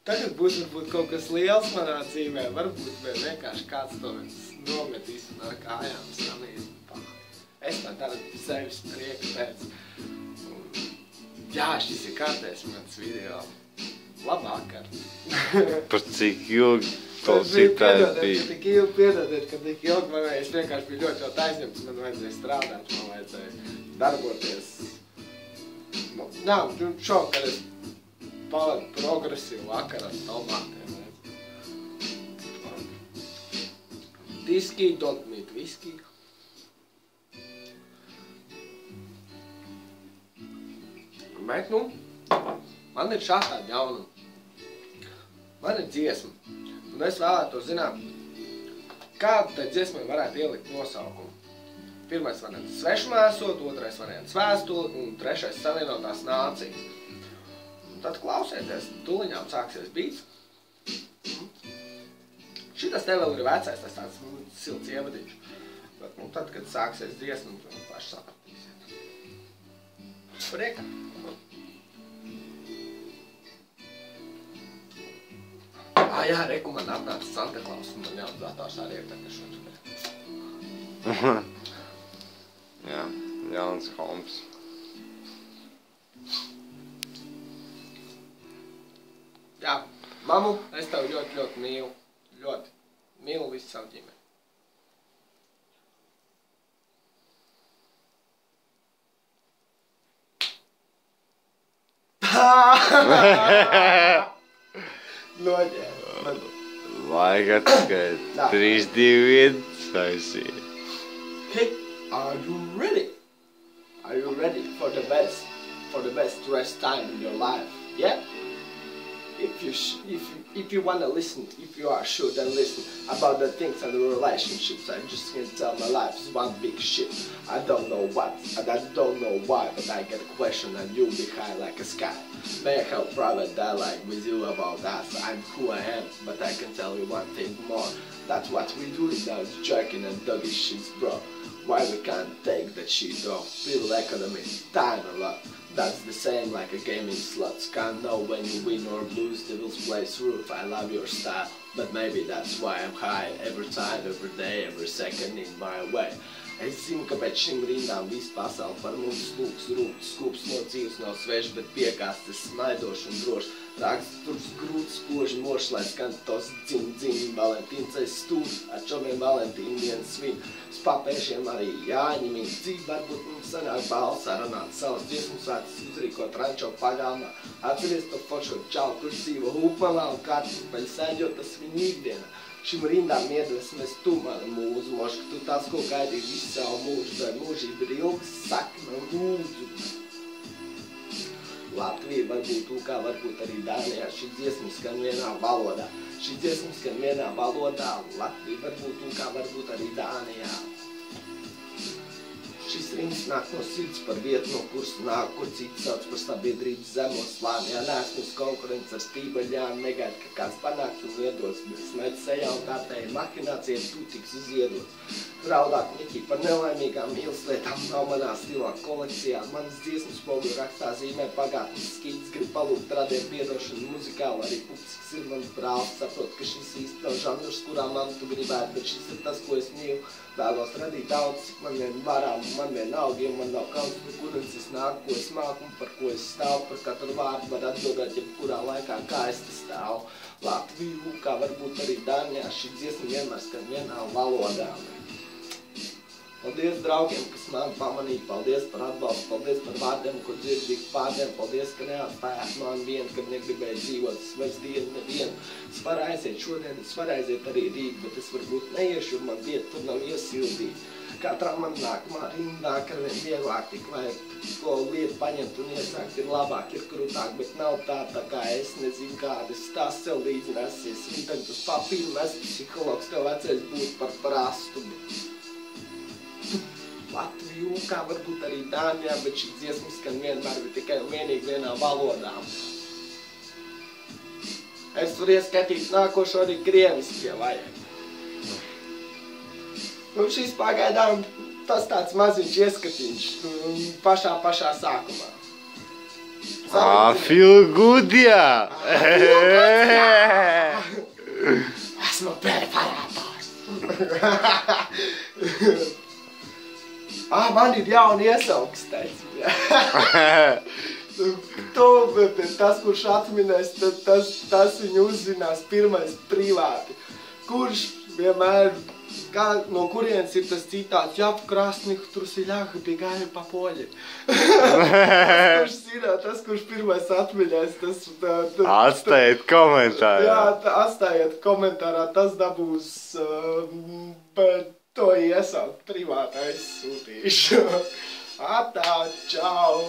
Tagad būs varbūt kaut kas liels manā dzīvē, varbūt vienkārši kāds to nometīs un ar kājām samīs. Es tā daru sevis prieka pēc. Jā, šis ir kārtais mans video. Labvakar. Par cik ilgi klausītājs bija? Tik ilgi piedodiet, ka tik ilgi es vienkārši biju ļoti aizņemts, man vajadzēja strādāt, man vajadzēja darboties. Nav, šovakar es pavadu progresīvu vakaru ar tomātiem. Diski, don't need whisky. Bet, nu, man ir šādā jaunuma. Man ir dziesma. Un es vēlētos zināt, kādu tai dziesmai varētu ielikt nosaukumu. Pirmais variants svešumā esot, otrais variants vēstuli un trešais savienotās nācijas. Un tad klausieties, tuliņām sāksies beats. Šitas te vēl ir vecais, tas tāds silts ievadiņš. Bet nu, tad, kad sāksies dziesma, tad paši sapratīsiet. Prieka! Jā, reku man atnāca Santa Claus un man jauns dators arī ir tagad šodien. Jā, jauns homs. Jā, mamu, es tev ļoti, ļoti mīlu. Ļoti mīlu visu savu ģimeni. Noģēma. Laika atskaita. 3, 2, 1, saisiet. Hey, are you ready? Are you ready for the best rest time in your life? Yeah? If you wanna listen, if you are sure, then listen about the things and the relationships. I just can't tell my life is one big shit. I don't know what, and I don't know why, but I get a question and you'll be high like a sky. May I have private dialogue with you about us? I'm who I am, but I can tell you one thing more. That's what we do now, is jerking and doggy shits, bro. Why we can't take that shit off? People economy, time a lot. That's the same like a gaming slots. Can't know when you win or lose, devil's place roof. I love your style, but maybe that's why I'm high every time, every day, every second in my way. Es zinu, ka pēc šim rindām visu pasauli par mums lūks rūpt, skūps no dzīves nav svešs, bet piekāstes smaidoši un droši. Raksturs grūts, spoži mošs, lai skan tos dzim, Valentīns aiz stūri, ar čomiem Valentīnu viens svin. Uz papēšiem arī Jāņi min, dzīvi varbūt mums sanāk balss, arunāt savas dziesmu svētas, uzrīkot rančo pagalmā. Atceries to foršo čalu, kurš dzīvo hūpmalā un katru paļ sēģot tas viņa ikdienā. Šim rindām iedvesmes tu, mana mūzu, moška, tu tās, ko gaidīji visu savu mūžu, vai mūžība ir ilgas, saki man lūdzu. Latvija varbūt tu, kā varbūt arī Dānijā, šī dziesma skan vienā valodā. Šī dziesma skan vienā valodā, Latvija varbūt tu, kā varbūt arī Dānijā. Šis rings nāk no sirds par vietu, no kuras nāk, kur citi sauc par sabiedrības zemo slāni. Ja neesmu uz konkurences ar stībaļām, negaid, ka kāds panāks un iedos, bet smet sejā un tā te ir mahinācija, tu tiks uziedots. Raudāt Miki par nelaimīgām mīleslietām nav manā stilā kolekcijā. Manas dziesmas spoguļu rakstā zīmē pagātnes skītas, grib palūgt radiem piedošanu muzikāli, arī Pupsiks ir mans brālis, saprot, ka šis īsti nav žanrs, kurā man tu gribētu, bet šis ir tas, ko es mīlu. Vēlos radīt daudz, cik man vien varām, man vienalga, ja man nav kauns, par kurins es nāku, ko es māku un par ko es stāvu. Par katru vārdu var atbildēt, jebkurā laikā, kā es te stāvu. Latviju, kā varbūt arī Dānijā, šī dziesma vienmēr skan vienā valodā. Paldies draugiem, kas mani pamanīja, paldies par atbalstu, paldies par vārdiem, ko dzirdīju pārdiem, paldies, ka neatstājāt mani vienu, kad negribēju dzīvot, es vairs dienu nevienu. Es varu aiziet šodien, es varu aiziet arī rīt, bet es varbūt neiešu, jo man vieta tur nav iesildīta. Katrā man nākamā rindā, ka ar vien vieglāk tik vajag ko lietu paņemt un iesākt ir labāk, ir krūtāk, bet nav tā kā es nezinu kādas tās sev līdzi nesies. Viņi tagad uz papīru nes psihologs, ka vecais būtu par prastu. Latviju, kā varbūt arī Dānijā, bet šī dziesma skan vienmēr tikai un vienīgi vienā valodā. Es varu ieskatīt nākošo arī krieviski, ja vajag. Nu, šis pagaidām tas tāds maziņš ieskatiņš pašā sākumā. Feel good, jā! Esmu preparātors! Man ir jauni iesauks, teicu. Tas, kurš atminēs, tas viņu uzzinās pirmais privāti. Kurš vienmēr, no kurienes ir tas citāts, jā, krasnih trusiļāk bigāju pa poļi. Tas, kurš zina, tas, kurš pirmais atminēs, tas... Atstājiet komentārā. Jā, atstājiet komentārā, tas dabūs, to iesaukt privāti aizsūtīšu. Atā, čau!